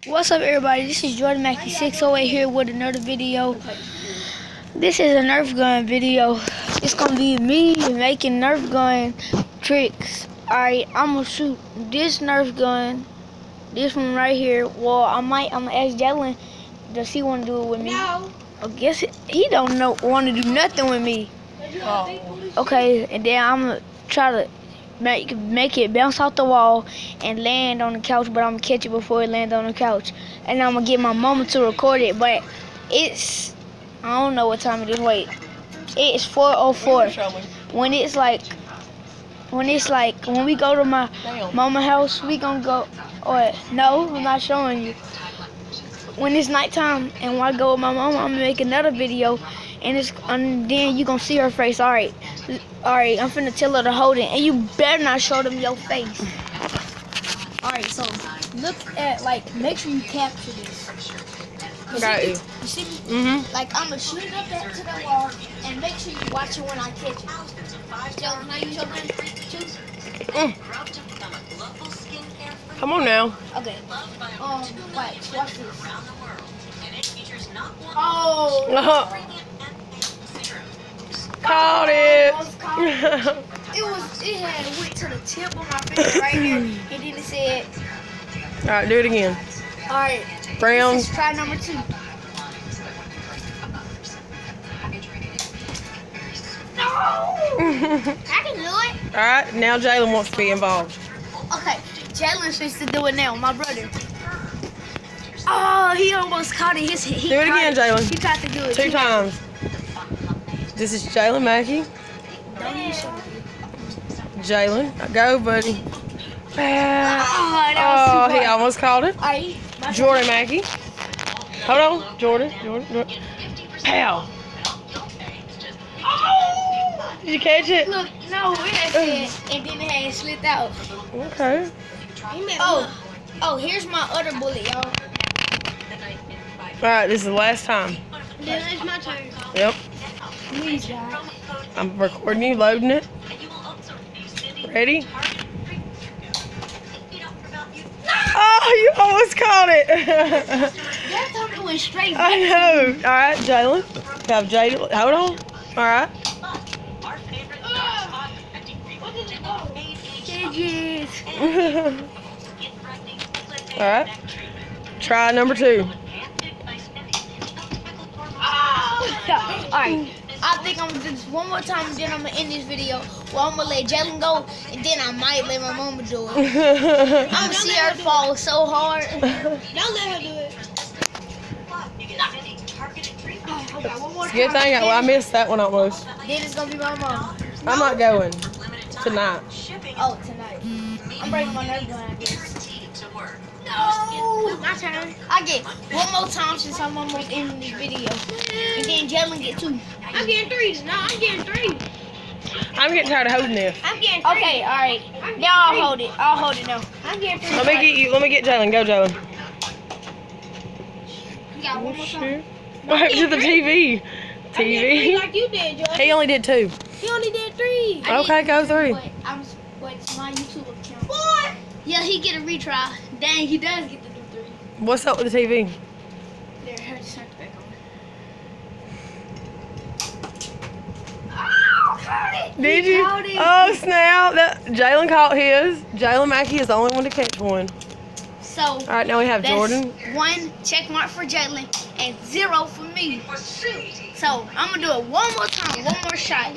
What's up, everybody? This is Jordan Mackey 608 here with another video. This is a Nerf gun video. It's gonna be me making Nerf gun tricks. Alright, I'm gonna shoot this Nerf gun, this one right here. Well, I'm gonna ask Jalen, does he want to do it with me? No. I guess he don't want to do nothing with me. Okay, and then I'm gonna try to make it bounce off the wall and land on the couch, but I'm gonna catch it before it lands on the couch. And I'm gonna get my mama to record it, but I don't know what time it is. Wait, it's 4:04. When we go to my mama house, we gonna go. Or no, I'm not showing you. When it's nighttime and when I go with my mama, I'm gonna make another video, and then you gonna see her face. All right, I'm finna tell her to hold it, and you better not show them your face. All right, so look at, make sure you capture this. Got you. You see me? Mm-hmm. Like, I'm gonna shoot it up there to the wall, and make sure you watch it when I catch it. Joe, can I use your gun too? Come on now. Okay. Watch this. Oh. Caught it. It had went to the tip of my finger right here, and then it said. All right, do it again. All right. Brown. Let's try number 2. No. I can do it. All right, now Jalen wants to be involved. Okay, Jalen's supposed to do it now, my brother. Oh, he almost caught it. He Do it again, Jalen. He got to do it 2 times. This is Jalen Mackey. Jalen, go, buddy. Oh, he almost caught it. Jordan Mackey. Hold on, Jordan. Pow. Did you catch it? Look, no, it had said, and then it had slipped out. Okay. Oh, here's my other bullet, y'all. All right, this is the last time. Then it's my turn. Yep. Please, guys. I'm recording you, loading it. Ready? Oh, you almost caught it. That time it went straight back. I know. All right, Jalen. Have Jalen. Hold on. All right. All right. Try number 2. Alright, I think I'm gonna do this one more time, and then I'm gonna end this video. Well, I'm gonna let Jalen go, and then I might let my mama do it. I'm gonna see her fall so hard. Don't let her do it. It's a good thing I missed that one almost. Then it's gonna be my mom. I'm not going tonight. Oh, tonight. I'm breaking my nerve gun, I guess. No! My turn. I get one more time since I'm almost ending this video. And then Jalen get 2. I'm getting 3. No, I'm getting 3. I'm getting tired of holding this. I'm getting 3. Okay, alright. Now I'll hold it. I'll hold it now. I'm getting 3. Let me get Jalen. Go, Jalen. You got one more time. What happened to the TV? TV? Like you did, Jordan. He only did 2. He only did 3. Okay, go 3. But it's my YouTube account. Boy! Yeah, he get a retry. Dang, he does get to do 3. What's up with the TV? There, just turn it back on. Oh, Did you? Oh, snap. Jalen caught his. Jalen Mackey is the only one to catch one. So, all right, now we have Jordan. 1 check mark for Jalen and 0 for me. So, I'm going to do it one more time. One more shot.